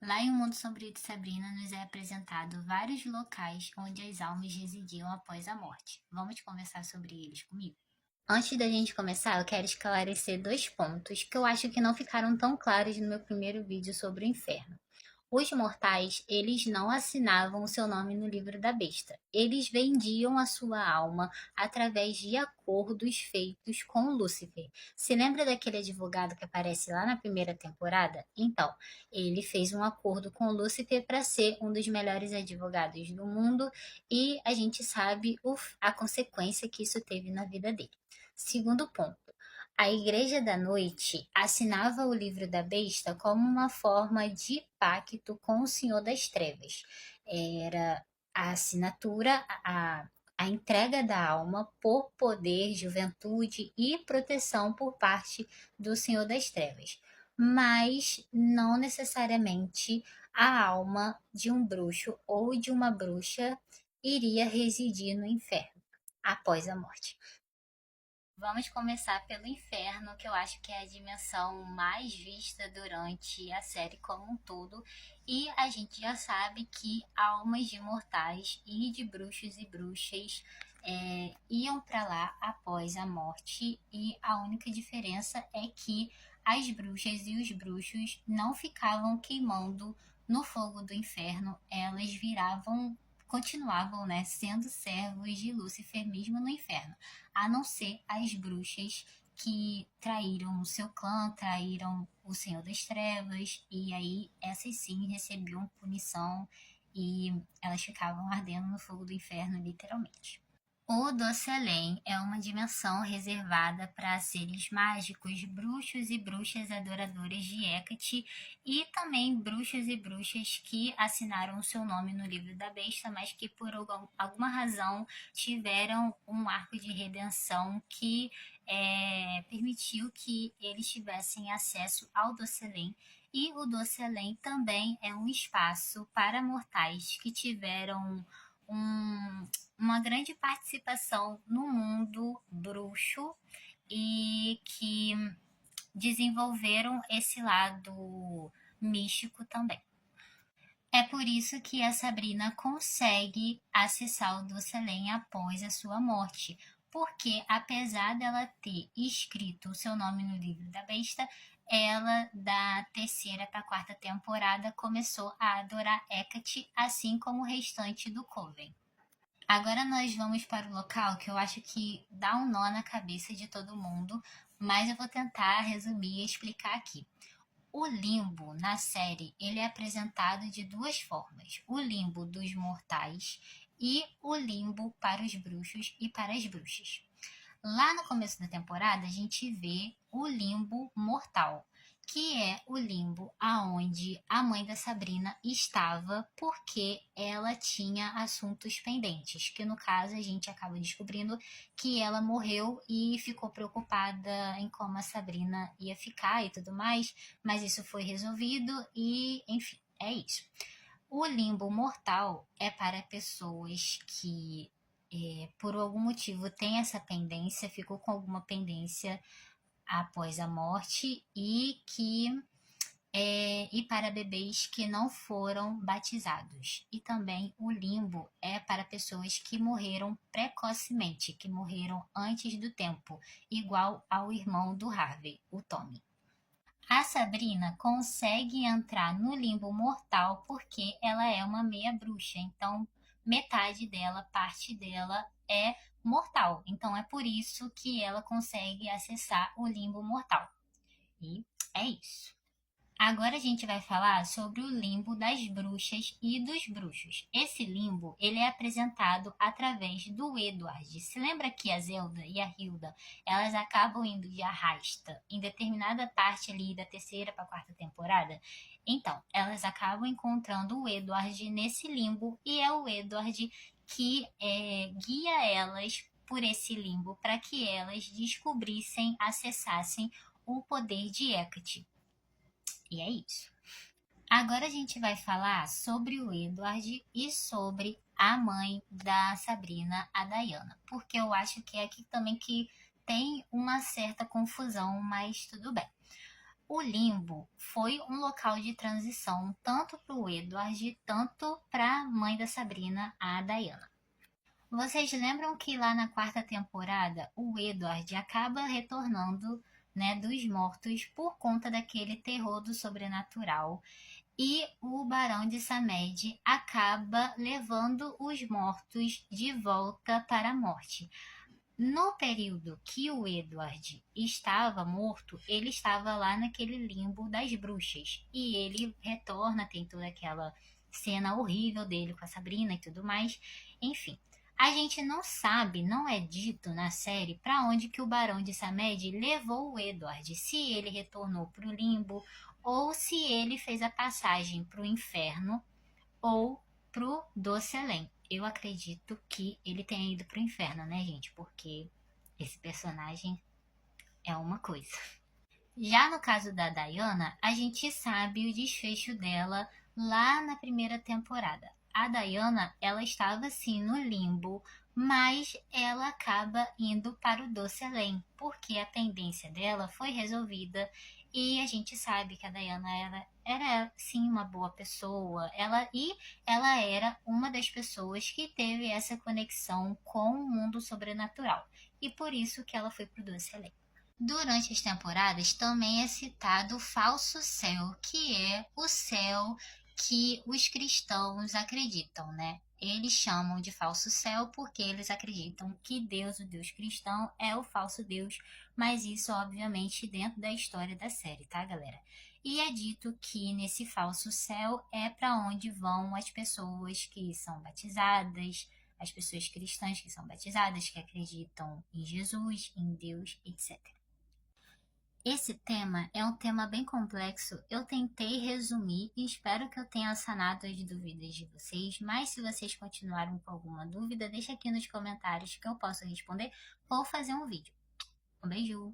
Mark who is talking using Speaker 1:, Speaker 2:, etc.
Speaker 1: Lá em O Mundo Sombrio de Sabrina nos é apresentado vários locais onde as almas residiam após a morte. Vamos conversar sobre eles comigo? Antes da gente começar, eu quero esclarecer dois pontos que eu acho que não ficaram tão claros no meu primeiro vídeo sobre o inferno. Os mortais, eles não assinavam o seu nome no livro da besta. Eles vendiam a sua alma através de acordos feitos com Lúcifer. Se lembra daquele advogado que aparece lá na primeira temporada? Então, ele fez um acordo com Lúcifer para ser um dos melhores advogados do mundo e a gente sabe a consequência que isso teve na vida dele. Segundo ponto. A Igreja da Noite assinava o livro da besta como uma forma de pacto com o Senhor das Trevas. Era a assinatura, a entrega da alma por poder, juventude e proteção por parte do Senhor das Trevas. Mas não necessariamente a alma de um bruxo ou de uma bruxa iria residir no inferno após a morte. Vamos começar pelo inferno, que eu acho que é a dimensão mais vista durante a série como um todo. E a gente já sabe que almas de mortais e de bruxos e bruxas iam para lá após a morte. E a única diferença é que as bruxas e os bruxos não ficavam queimando no fogo do inferno, elas continuavam, né, sendo servos de Lúcifer mesmo no inferno, a não ser as bruxas que traíram o seu clã, traíram o Senhor das Trevas, e aí essas sim recebiam punição e elas ficavam ardendo no fogo do inferno, literalmente. O Docelém é uma dimensão reservada para seres mágicos, bruxos e bruxas adoradores de Hecate e também bruxos e bruxas que assinaram o seu nome no livro da besta, mas que por alguma razão tiveram um arco de redenção que permitiu que eles tivessem acesso ao Docelém. E o Docelém também é um espaço para mortais que tiveram uma grande participação no mundo bruxo e que desenvolveram esse lado místico também. É por isso que a Sabrina consegue acessar o Docelém após a sua morte, porque apesar dela ter escrito o seu nome no livro da besta, ela da terceira para a quarta temporada começou a adorar Hecate, assim como o restante do Coven. Agora nós vamos para o local que eu acho que dá um nó na cabeça de todo mundo, mas eu vou tentar resumir e explicar aqui. O limbo na série ele é apresentado de duas formas: o limbo dos mortais e o limbo para os bruxos e para as bruxas. Lá no começo da temporada, a gente vê o limbo mortal, que é o limbo aonde a mãe da Sabrina estava porque ela tinha assuntos pendentes, que no caso a gente acaba descobrindo que ela morreu e ficou preocupada em como a Sabrina ia ficar e tudo mais, mas isso foi resolvido e, enfim, é isso. O limbo mortal é para pessoas que por algum motivo tem essa pendência, ficou com alguma pendência após a morte e para bebês que não foram batizados. E também o limbo é para pessoas que morreram precocemente, que morreram antes do tempo, igual ao irmão do Harvey, o Tommy. A Sabrina consegue entrar no limbo mortal porque ela é uma meia bruxa, então metade dela, parte dela é mortal. Então é por isso que ela consegue acessar o limbo mortal. E é isso. Agora a gente vai falar sobre o limbo das bruxas e dos bruxos. Esse limbo ele é apresentado através do Edward. Se lembra que a Zelda e a Hilda elas acabam indo de arrasta em determinada parte ali da terceira para a quarta temporada? Então, elas acabam encontrando o Edward nesse limbo e é o Edward que guia elas por esse limbo para que elas descobrissem, acessassem o poder de Hecate. E é isso. Agora a gente vai falar sobre o Edward e sobre a mãe da Sabrina, a Diana, porque eu acho que é aqui também que tem uma certa confusão, mas tudo bem. O limbo foi um local de transição tanto para o Edward, tanto para a mãe da Sabrina, a Diana. Vocês lembram que lá na quarta temporada o Edward acaba retornando, né, dos mortos por conta daquele terror do sobrenatural e o Barão de Samed acaba levando os mortos de volta para a morte. No período que o Edward estava morto, ele estava lá naquele limbo das bruxas. E ele retorna, tem toda aquela cena horrível dele com a Sabrina e tudo mais. Enfim, a gente não sabe, não é dito na série para onde que o Barão de Samed levou o Edward. Se ele retornou para o limbo ou se ele fez a passagem para o inferno ou pro Docelém. Eu acredito que ele tenha ido pro inferno, né, gente? Porque esse personagem é uma coisa. Já no caso da Diana, a gente sabe o desfecho dela lá na primeira temporada. A Diana, ela estava assim no limbo, mas ela acaba indo para o Docelém, porque a pendência dela foi resolvida e a gente sabe que a Diana era sim uma boa pessoa, ela era uma das pessoas que teve essa conexão com o mundo sobrenatural e por isso que ela foi para o Docelém. Durante as temporadas também é citado o falso céu, que é o céu que os cristãos acreditam, né? Eles chamam de falso céu porque eles acreditam que Deus, o Deus cristão, é o falso Deus, mas isso, obviamente, dentro da história da série, tá, galera? E é dito que nesse falso céu é para onde vão as pessoas que são batizadas, as pessoas cristãs que são batizadas, que acreditam em Jesus, em Deus, etc. Esse tema é um tema bem complexo. Eu tentei resumir e espero que eu tenha sanado as dúvidas de vocês. Mas se vocês continuaram com alguma dúvida, deixa aqui nos comentários que eu posso responder ou fazer um vídeo. Um beijo!